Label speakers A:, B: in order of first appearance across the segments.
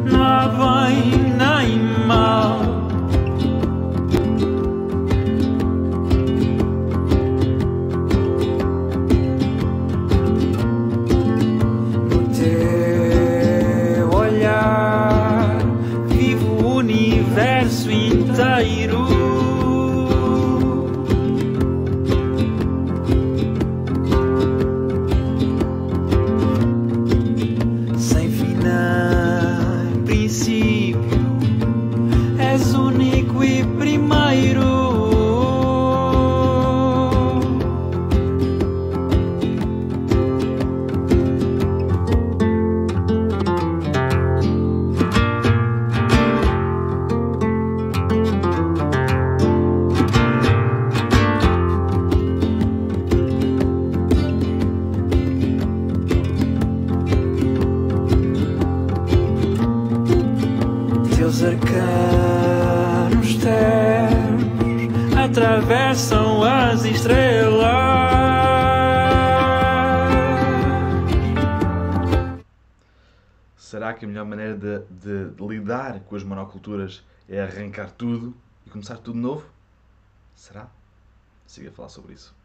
A: Não há bem nem mal. No teu olhar vivo o universo inteiro. Sem fim nem princípio, és único e primeiro. Teus arcanos ternos atravessam as estrelas.
B: Será que a melhor maneira de lidar com as monoculturas é arrancar tudo e começar tudo novo? Será? Siga a falar sobre isso.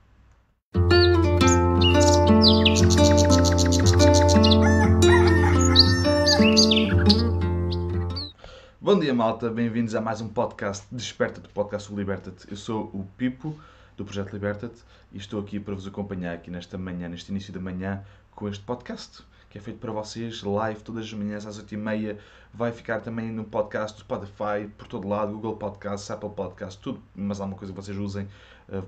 B: Bom dia, malta. Bem-vindos a mais um podcast Desperta-te, podcast do Liberta-te. Eu sou o Pipo, do Projeto Liberta-te, e estou aqui para vos acompanhar aqui nesta manhã, neste início da manhã, com este podcast, que é feito para vocês, live, todas as manhãs às 8h30. Vai ficar também no podcast do Spotify, por todo lado, Google Podcasts, Apple Podcasts, tudo, mas alguma coisa que vocês usem.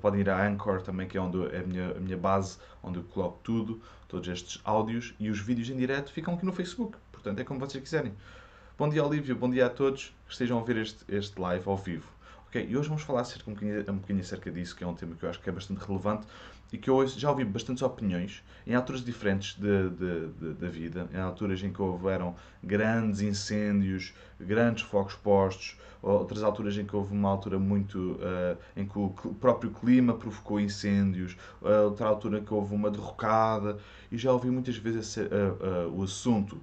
B: Podem ir à Anchor também, que é onde é a minha base, onde eu coloco tudo, todos estes áudios, e os vídeos em direto ficam aqui no Facebook. Portanto, é como vocês quiserem. Bom dia, Olívio. Bom dia a todos que estejam a ver este live ao vivo. Ok, e hoje vamos falar um bocadinho acerca disso, que é um tema que eu acho que é bastante relevante e que eu já ouvi bastantes opiniões em alturas diferentes da vida, em alturas em que houveram grandes incêndios, grandes focos postos, outras alturas em que houve uma altura muito em que o próprio clima provocou incêndios, outra altura em que houve uma derrocada, e já ouvi muitas vezes o assunto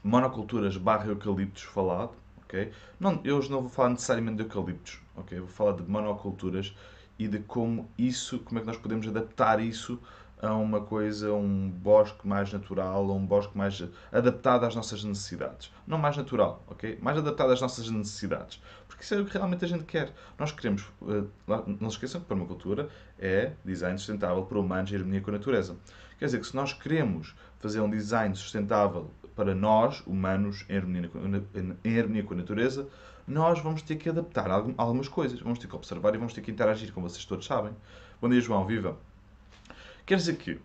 B: monoculturas / eucaliptos falado, ok? Não, eu hoje não vou falar necessariamente de eucaliptos, ok? Vou falar de monoculturas e de como é que nós podemos adaptar isso a uma coisa, um bosque mais natural, a um bosque mais adaptado às nossas necessidades. Não mais natural, ok? Mais adaptado às nossas necessidades. Porque isso é o que realmente a gente quer. Nós queremos, não se esqueçam que permacultura é design sustentável para humanos em harmonia com a natureza. Quer dizer que se nós queremos fazer um design sustentável para nós, humanos, em harmonia com a natureza, nós vamos ter que adaptar algumas coisas. Vamos ter que observar e vamos ter que interagir, como vocês todos sabem. Bom dia, João. Viva! Quer dizer que,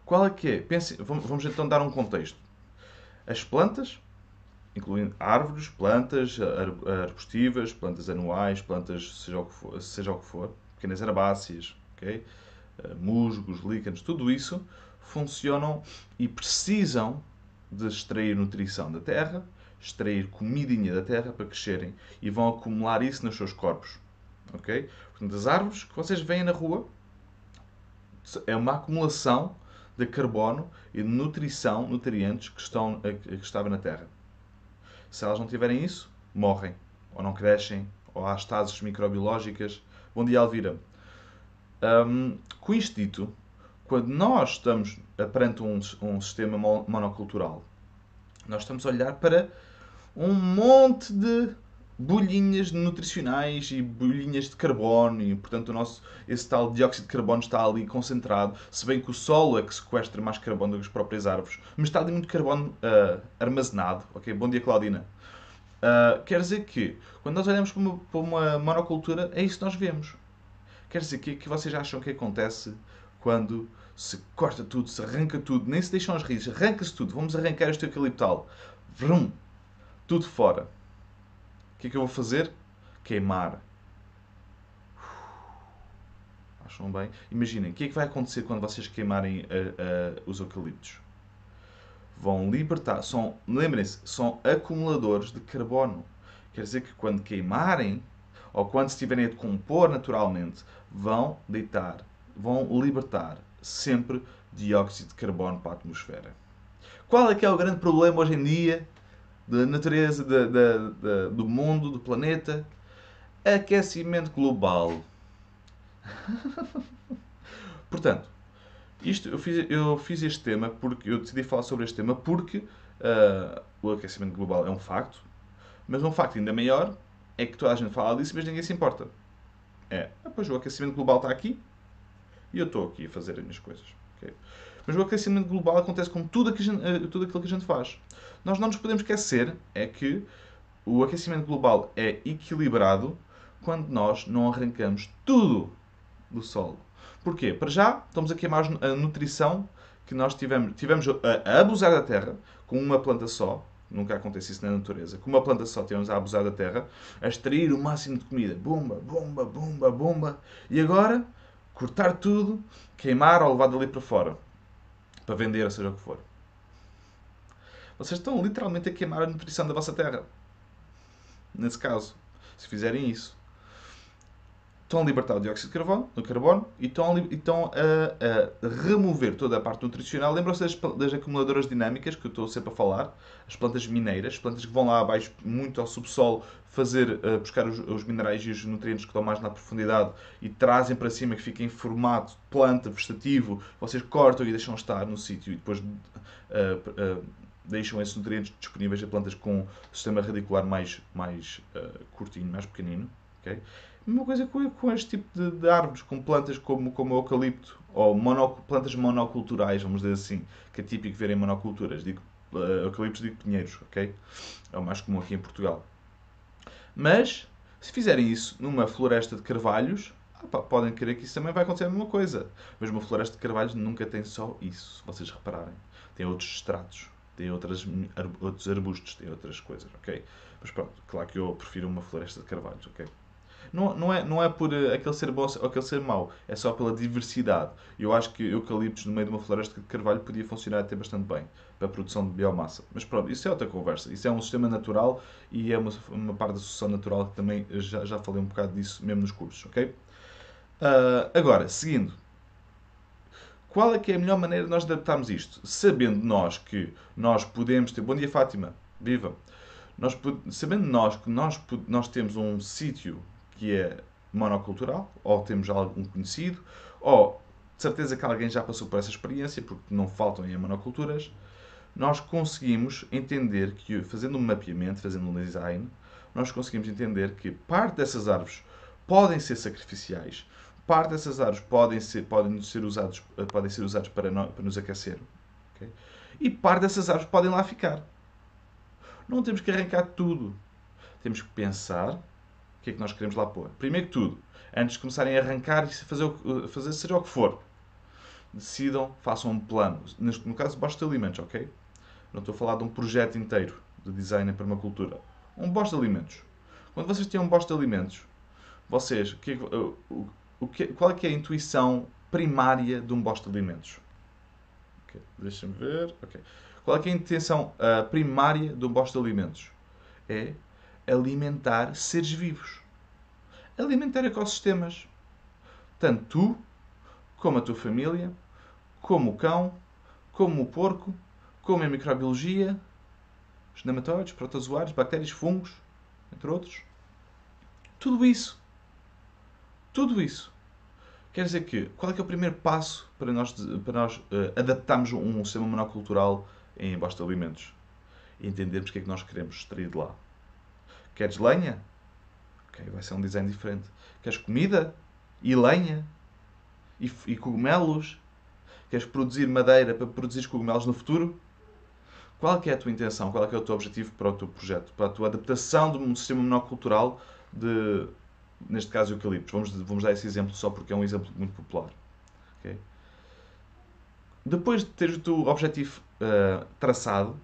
B: qual é que é? Vamos então dar um contexto. As plantas, incluindo árvores, plantas arbustivas, plantas anuais, plantas seja o que for, pequenas herbáceas, ok? Musgos, líquenes, tudo isso funcionam e precisam de extrair nutrição da terra, extrair comidinha da terra para crescerem e vão acumular isso nos seus corpos. Ok? Portanto, as árvores que vocês veem na rua é uma acumulação de carbono e de nutrição, nutrientes que estavam na terra. Se elas não tiverem isso, morrem, ou não crescem, ou há estases microbiológicas. Bom dia, Elvira. Com isto dito, quando nós estamos perante um sistema monocultural, nós estamos a olhar para um monte de bolhinhas nutricionais e bolhinhas de carbono, e portanto esse tal dióxido de carbono está ali concentrado, se bem que o solo é que sequestra mais carbono do que as próprias árvores, mas está ali muito carbono armazenado. Ok? Bom dia, Claudina. Quer dizer que, quando nós olhamos para uma monocultura, é isso que nós vemos. Quer dizer que vocês acham que acontece quando se corta tudo, se arranca tudo, nem se deixam as raízes, arranca-se tudo, vamos arrancar este eucaliptal, vrum, tudo fora. O que é que eu vou fazer? Queimar. Acham bem? Imaginem, o que é que vai acontecer quando vocês queimarem os eucaliptos? Vão libertar, lembrem-se, são acumuladores de carbono. Quer dizer que quando queimarem, ou quando se estiverem a decompor naturalmente, vão libertar sempre dióxido de carbono para a atmosfera. Qual é que é o grande problema hoje em dia da natureza, do mundo, do planeta? Aquecimento global. Portanto, eu fiz este tema porque eu decidi falar sobre este tema porque o aquecimento global é um facto, mas um facto ainda maior é que toda a gente fala disso, mas ninguém se importa. Pois o aquecimento global está aqui e eu estou aqui a fazer as minhas coisas. Okay? Mas o aquecimento global acontece com tudo aquilo que a gente faz. Nós não nos podemos esquecer é que o aquecimento global é equilibrado quando nós não arrancamos tudo do solo. Porquê? Para já, estamos a queimar a nutrição que nós tivemos a abusar da terra com uma planta só. Nunca acontece isso na natureza. Com uma planta só tivemos a abusar da terra, a extrair o máximo de comida. Bomba, bomba, bomba, bomba. E agora, cortar tudo, queimar ou levar dali para fora. Para vender, ou seja o que for. Vocês estão literalmente a queimar a nutrição da vossa terra. Nesse caso, se fizerem isso. Estão a libertar o dióxido de carbono e estão a remover toda a parte nutricional. Lembram-se das acumuladoras dinâmicas que eu estou sempre a falar? As plantas mineiras, as plantas que vão lá abaixo, muito ao subsolo, buscar os minerais e os nutrientes que estão mais na profundidade e trazem para cima, que fica em formato de planta, vegetativo. Vocês cortam e deixam estar no sítio e depois deixam esses nutrientes disponíveis a plantas com o sistema radicular mais curtinho, mais pequenino. Okay? Uma coisa com este tipo de árvores, com plantas como o eucalipto, ou plantas monoculturais, vamos dizer assim, que é típico ver em monoculturas. Digo eucaliptos, digo pinheiros, ok? É o mais comum aqui em Portugal. Mas, se fizerem isso numa floresta de carvalhos, podem querer que isso também vai acontecer a mesma coisa. Mas uma floresta de carvalhos nunca tem só isso, se vocês repararem. Tem outros estratos, tem outros arbustos, tem outras coisas, ok? Mas pronto, claro que eu prefiro uma floresta de carvalhos, ok? Não é por aquele ser bom ou aquele ser mau, é só pela diversidade. Eu acho que eucaliptos no meio de uma floresta de carvalho podia funcionar até bastante bem para a produção de biomassa. Mas pronto, isso é outra conversa. Isso é um sistema natural e é uma parte da sucessão natural que também já falei um bocado disso mesmo nos cursos, ok? Agora, seguindo. Qual é que é a melhor maneira de nós adaptarmos isto? Sabendo nós que nós podemos ter... Bom dia, Fátima. Viva! Sabendo nós que nós temos um sítio que é monocultural, ou temos algum conhecido, ou de certeza que alguém já passou por essa experiência, porque não faltam em monoculturas, nós conseguimos entender que, fazendo um mapeamento, fazendo um design, nós conseguimos entender que parte dessas árvores podem ser sacrificiais, parte dessas árvores podem ser usados para nos aquecer, okay? E parte dessas árvores podem lá ficar. Não temos que arrancar tudo. Temos que pensar o que é que nós queremos lá pôr. Primeiro que tudo, antes de começarem a arrancar e fazer seja o que for, decidam, façam um plano. No caso, bosta de alimentos, ok? Não estou a falar de um projeto inteiro de design em permacultura. Um bosta de alimentos. Quando vocês têm um bosta de alimentos, vocês, qual é que é a intuição primária de um bosta de alimentos? Okay, deixa-me ver. Okay. Qual é que é a intenção primária de um bosta de alimentos? É alimentar seres vivos. Alimentar ecossistemas. Tanto tu, como a tua família, como o cão, como o porco, como a microbiologia, os nematóides, protozoários, bactérias, fungos, entre outros. Tudo isso. Tudo isso. Quer dizer que, qual é que é o primeiro passo para nós adaptarmos um sistema monocultural em bosta de alimentos? E entendermos o que é que nós queremos extrair de lá. Queres lenha? Ok, vai ser um design diferente. Queres comida? E lenha? E cogumelos? Queres produzir madeira para produzir cogumelos no futuro? Qual é que é a tua intenção? Qual é que é o teu objetivo para o teu projeto? Para a tua adaptação de um sistema monocultural neste caso, eucaliptos. Vamos dar esse exemplo só porque é um exemplo muito popular. Okay? Depois de teres o teu objetivo traçado,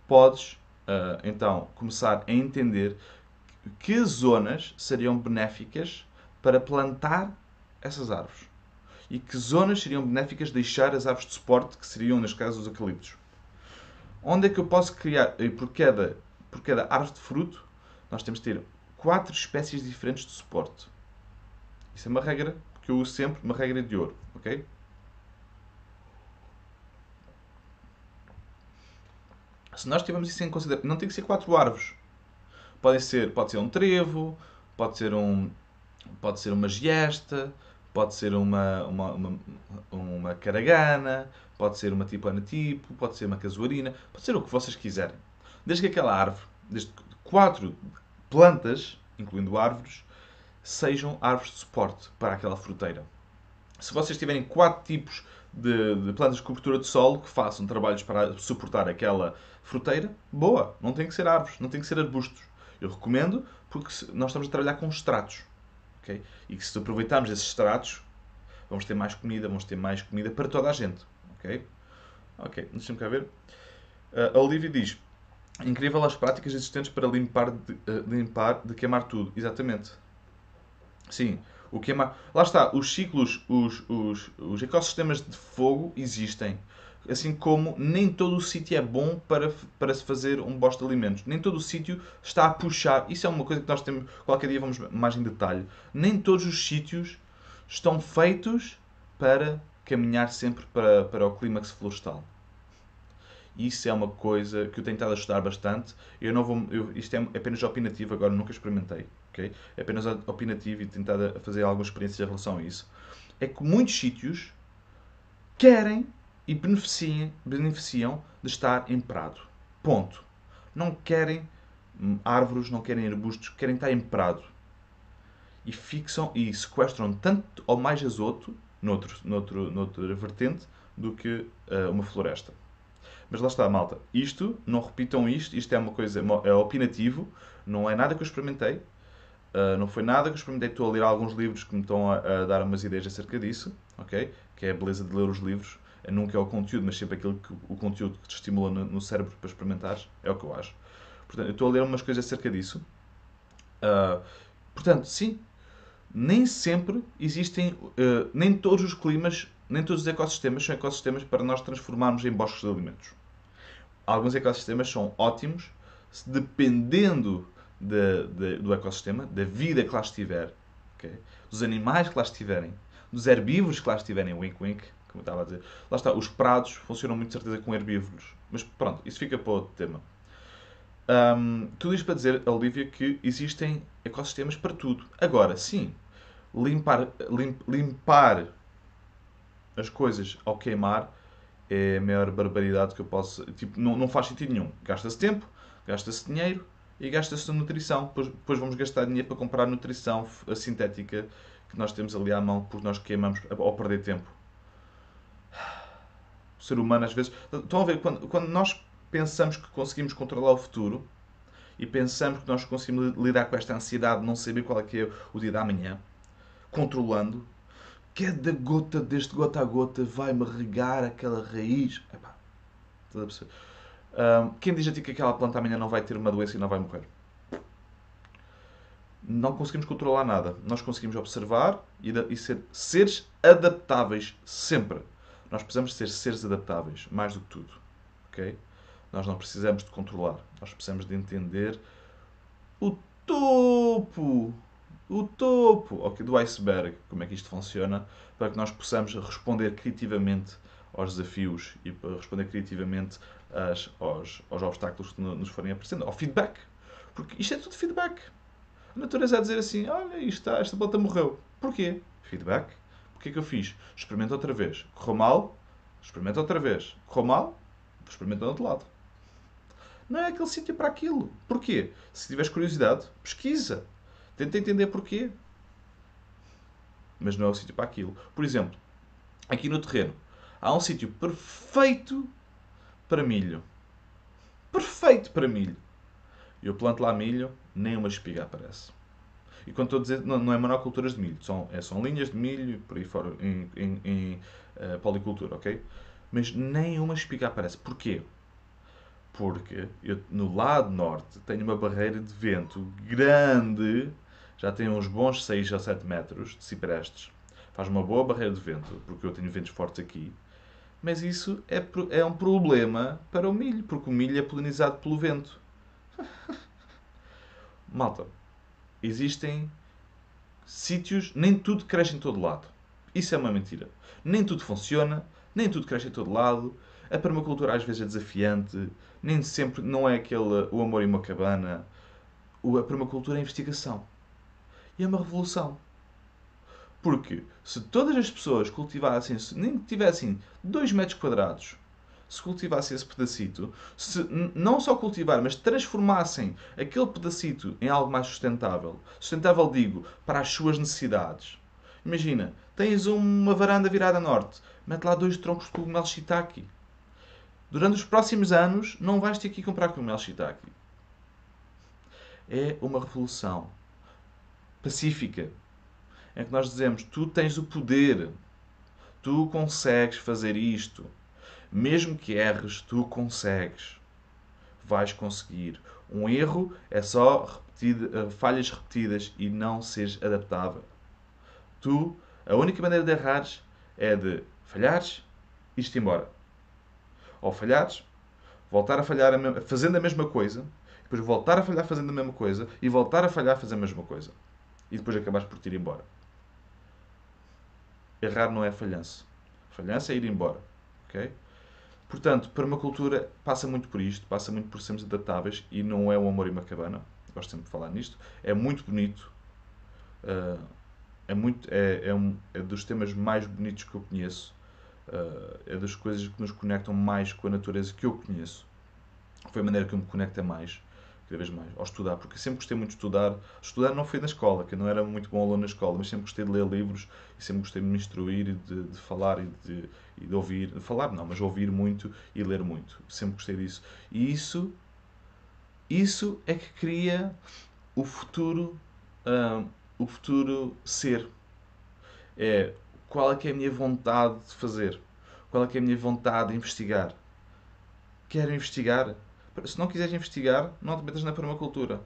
B: podes então começar a entender que zonas seriam benéficas para plantar essas árvores. E que zonas seriam benéficas deixar as árvores de suporte, que seriam, neste caso, os eucaliptos. Onde é que eu posso criar, por cada árvore de fruto, nós temos de ter 4 espécies diferentes de suporte. Isso é uma regra que eu uso sempre, uma regra de ouro, ok? Se nós tivermos isso em consideração, não tem que ser 4 árvores. Pode ser um trevo, pode ser pode ser uma giesta, pode ser uma caragana, pode ser uma tipo tipo, pode ser uma casuarina, pode ser o que vocês quiserem. Desde que aquela árvore, desde que 4 plantas, incluindo árvores, sejam árvores de suporte para aquela fruteira. Se vocês tiverem 4 tipos de plantas de cobertura de solo que façam trabalhos para suportar aquela fruteira, boa, não tem que ser árvores, não tem que ser arbustos. Eu recomendo porque nós estamos a trabalhar com extratos. Okay? E que se aproveitarmos esses extratos, vamos ter mais comida para toda a gente. Ok? Ok, deixa-me cá ver. A Olivia diz: incrível as práticas existentes para limpar de queimar tudo. Exatamente. Sim, o queimar. Lá está, os ciclos, os ecossistemas de fogo existem. Assim como nem todo o sítio é bom para se fazer um bosta de alimentos. Nem todo o sítio está a puxar. Isso é uma coisa que nós temos. Qualquer dia vamos mais em detalhe. Nem todos os sítios estão feitos para caminhar sempre para o clímax florestal. Isso é uma coisa que eu tenho estado a estudar bastante. Eu não vou, isto é apenas opinativo, agora nunca experimentei. Okay? É apenas opinativo e tentado a fazer algumas experiências em relação a isso. É que muitos sítios querem e beneficiam de estar em prado. Ponto. Não querem árvores, não querem arbustos, querem estar em prado. E fixam e sequestram tanto ou mais azoto, noutra vertente, do que uma floresta. Mas lá está, malta. Isto, não repitam isto é uma coisa, é opinativo, não é nada que eu experimentei, não foi nada que eu experimentei. Estou a ler alguns livros que me estão a dar umas ideias acerca disso, ok? Que é a beleza de ler os livros. Nunca é o conteúdo, mas sempre o conteúdo que te estimula no cérebro para experimentares, é o que eu acho. Portanto, eu estou a ler umas coisas acerca disso. Portanto, sim, nem sempre existem, nem todos os climas, nem todos os ecossistemas são ecossistemas para nós transformarmos em bosques de alimentos. Alguns ecossistemas são ótimos, dependendo do ecossistema, da vida que lá estiver, okay? Dos animais que lá estiverem, dos herbívoros que lá estiverem, wink wink, como eu estava a dizer. Lá está, os prados funcionam muito de certeza com herbívoros. Mas pronto, isso fica para outro tema. Tudo isto para dizer, Olivia, que existem ecossistemas para tudo. Agora, sim, limpar as coisas ao queimar é a maior barbaridade que eu posso. Tipo, não faz sentido nenhum. Gasta-se tempo, gasta-se dinheiro e gasta-se nutrição. Depois vamos gastar dinheiro para comprar nutrição sintética que nós temos ali à mão porque nós queimamos ao perder tempo. O ser humano, às vezes. Estão a ver, quando nós pensamos que conseguimos controlar o futuro e pensamos que nós conseguimos lidar com esta ansiedade de não saber qual é que é o dia da manhã, controlando, cada gota deste gota a gota vai-me regar aquela raiz. Epá, estás a perceber? Quem diz a ti que aquela planta amanhã não vai ter uma doença e não vai morrer? Não conseguimos controlar nada. Nós conseguimos observar e ser seres adaptáveis sempre. Nós precisamos ser seres adaptáveis, mais do que tudo. Okay? Nós não precisamos de controlar. Nós precisamos de entender o topo do iceberg, como é que isto funciona, para que nós possamos responder criativamente aos desafios e para responder criativamente aos obstáculos que nos forem aparecendo, ao feedback. Porque isto é tudo feedback. A natureza a dizer assim: olha, esta planta morreu. Porquê? Feedback. Porquê que eu fiz? Experimenta outra vez. Correu mal? Experimenta outra vez. Correu mal? Experimenta do outro lado. Não é aquele sítio para aquilo. Porquê? Se tiveres curiosidade, pesquisa. Tenta entender porquê. Mas não é o sítio para aquilo. Por exemplo, aqui no terreno, há um sítio perfeito para milho. Perfeito para milho. Eu planto lá milho, nem uma espiga aparece. E quando estou a dizer, não é monoculturas de milho, são linhas de milho por aí fora, em policultura, ok? Mas nem uma espiga aparece. Porquê? Porque eu, no lado norte, tenho uma barreira de vento grande, já tem uns bons 6 a 7 metros de ciprestes. Faz uma boa barreira de vento, porque eu tenho ventos fortes aqui. Mas isso é um problema para o milho, porque o milho é polinizado pelo vento. Malta, existem sítios, nem tudo cresce em todo lado. Isso é uma mentira. Nem tudo funciona, nem tudo cresce em todo lado. A permacultura às vezes é desafiante, nem sempre, não é aquele o amor em uma cabana. A permacultura é investigação. E é uma revolução. Porque se todas as pessoas cultivassem, se nem que tivessem 2 metros quadrados, se cultivassem esse pedacito, se não só cultivar, mas transformassem aquele pedacito em algo mais sustentável. Sustentável, digo, para as suas necessidades. Imagina, tens uma varanda virada a norte, mete lá 2 troncos de cogumelo shiitake. Durante os próximos anos, não vais ter que ir comprar cogumelo shiitake. É uma revolução pacífica, em que nós dizemos: tu tens o poder, tu consegues fazer isto, mesmo que erres, tu consegues, vais conseguir. Um erro é só falhas repetidas e não seres adaptável. Tu, a única maneira de errares é de falhares e ir-te embora. Ou falhares, voltar a falhar fazendo a mesma coisa, depois voltar a falhar fazendo a mesma coisa e voltar a falhar fazendo a mesma coisa. E depois acabares por te ir embora. Errar não é falhança. Falhança é ir embora. Ok? Portanto, permacultura passa muito por isto, passa muito por sermos adaptáveis e não é um amor e uma cabana. Gosto sempre de falar nisto. É muito bonito. É dos temas mais bonitos que eu conheço. É das coisas que nos conectam mais com a natureza que eu conheço. Foi a maneira que eu me conecto mais, cada vez mais, ao estudar, porque eu sempre gostei muito de estudar. Estudar não foi na escola, que eu não era muito bom aluno na escola, mas sempre gostei de ler livros e sempre gostei de me instruir e de falar e de ouvir. De falar não, mas ouvir muito e ler muito. Sempre gostei disso. E isso é que cria o futuro, o futuro ser. É qual é que é a minha vontade de fazer? Qual é que é a minha vontade de investigar? Quero investigar? Se não quiseres investigar, não te metas na permacultura.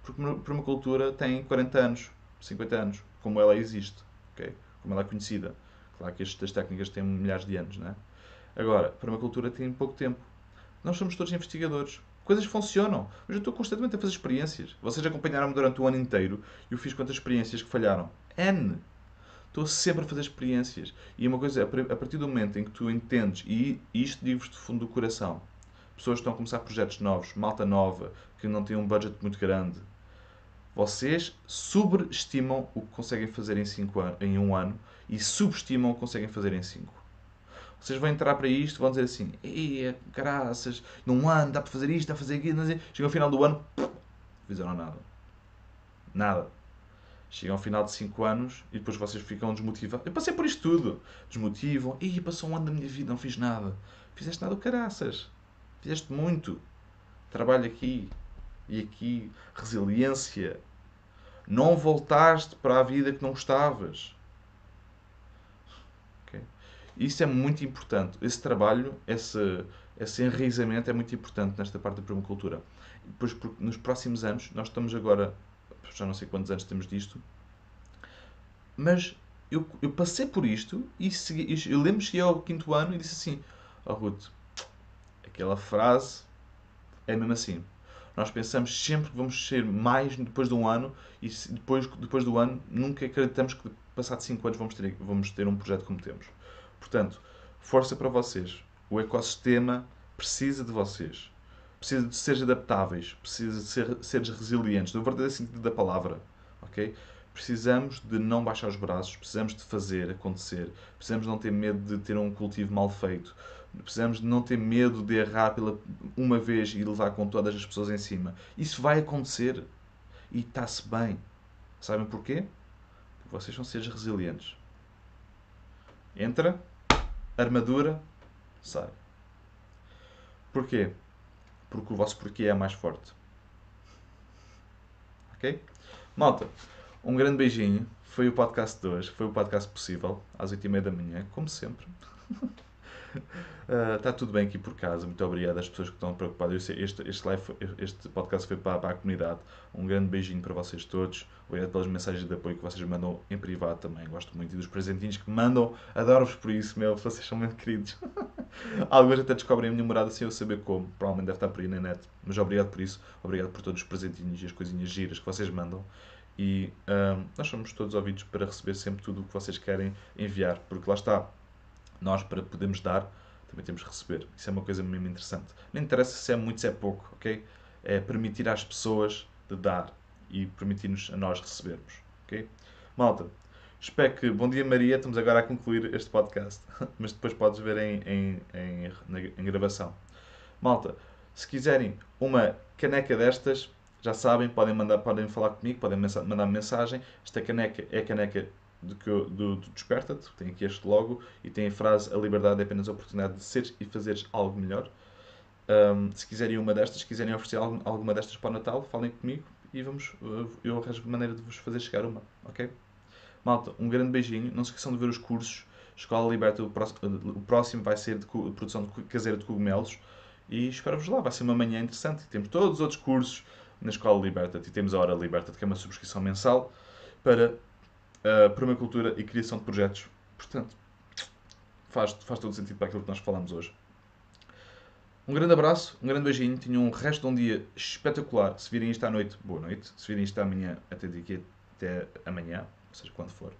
B: Porque a permacultura tem 40 anos, 50 anos, como ela existe, okay? Como ela é conhecida. Claro que estas técnicas têm milhares de anos, não é? Agora, a permacultura tem pouco tempo. Nós somos todos investigadores. Coisas funcionam. Mas eu estou constantemente a fazer experiências. Vocês acompanharam-me durante o ano inteiro e eu fiz quantas experiências que falharam? N! Estou sempre a fazer experiências. E uma coisa, a partir do momento em que tu entendes, e isto digo-vos de fundo do coração, pessoas que estão a começar projetos novos, malta nova, que não têm um budget muito grande, vocês subestimam o que conseguem fazer em um ano e subestimam o que conseguem fazer em 5. Vocês vão entrar para isto, vão dizer assim: ei, caraças, num ano dá para fazer isto, dá para fazer aquilo. Chegam ao final do ano, não fizeram nada. Nada. Chegam ao final de 5 anos e depois vocês ficam desmotivados. Eu passei por isto tudo. Desmotivam. Ih, passou um ano da minha vida, não fiz nada. Fizeste nada, caraças. Fizeste muito. Trabalho aqui e aqui. Resiliência. Não voltaste para a vida que não gostavas. Okay? Isso é muito importante. Esse trabalho, esse enraizamento é muito importante nesta parte da permacultura. Depois, porque nos próximos anos, nós estamos agora, já não sei quantos anos temos disto, mas eu passei por isto e eu lembro que cheguei ao 5º ano e disse assim: oh Ruth, aquela frase é mesmo assim. Nós pensamos sempre que vamos ser mais depois de um ano e depois do ano nunca acreditamos que passado 5 anos vamos ter um projeto como temos. Portanto, força para vocês. O ecossistema precisa de vocês. Precisa de seres adaptáveis. Precisa de seres resilientes. No verdadeiro sentido da palavra. Ok? Precisamos de não baixar os braços. Precisamos de fazer acontecer. Precisamos de não ter medo de ter um cultivo mal feito. Precisamos de não ter medo de errar uma vez e levar com todas as pessoas em cima. Isso vai acontecer. E está-se bem. Sabem porquê? Porque vocês são seres resilientes. Entra, armadura, sai. Porquê? Porque o vosso porquê é mais forte. Ok? Malta, um grande beijinho. Foi o podcast de hoje. Foi o podcast possível. Às 8h30 da manhã, como sempre. Está tudo bem aqui por casa. Muito obrigado às pessoas que estão preocupadas. Este podcast foi para a comunidade. Um grande beijinho para vocês todos. Obrigado pelas mensagens de apoio que vocês mandam em privado também. Gosto muito. E dos presentinhos que me mandam. Adoro-vos por isso, meu. Vocês são muito queridos. Alguns até descobrem a minha morada sem eu saber como. Provavelmente deve estar por aí na net. Mas obrigado por isso. Obrigado por todos os presentinhos e as coisinhas giras que vocês mandam. E nós somos todos ouvidos para receber sempre tudo o que vocês querem enviar. Porque lá está. Nós, para podermos dar, também temos que receber. Isso é uma coisa mesmo interessante. Não interessa se é muito, se é pouco, ok? É permitir às pessoas de dar e permitir-nos a nós recebermos, ok? Malta, espero que... Bom dia, Maria. Estamos agora a concluir este podcast, mas depois podes ver em gravação. Malta, se quiserem uma caneca destas, já sabem, podem falar comigo, podem mandar-me mensagem. Esta caneca é a caneca do Desperta-te, tem aqui este logo e tem a frase: a liberdade é apenas a oportunidade de seres e fazeres algo melhor. Se quiserem uma destas, se quiserem oferecer alguma destas para o Natal, falem comigo e eu arranjo maneira de vos fazer chegar uma, ok? Malta, um grande beijinho, não se esqueçam de ver os cursos. Escola Liberta, o próximo vai ser de produção caseira de cogumelos e espero-vos lá, vai ser uma manhã interessante. Temos todos os outros cursos na Escola Liberta e temos a Hora Liberta, que é uma subscrição mensal para permacultura e criação de projetos. Portanto, faz todo sentido para aquilo que nós falamos hoje. Um grande abraço, um grande beijinho, tenham um resto de um dia espetacular. Se virem isto à noite, boa noite. Se virem isto amanhã, até amanhã, ou seja, quando for.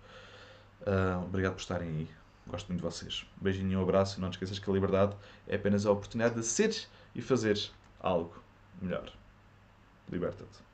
B: Obrigado por estarem aí. Gosto muito de vocês. Beijinho e um abraço. Não te esqueças que a liberdade é apenas a oportunidade de seres e fazeres algo melhor. Liberta-te.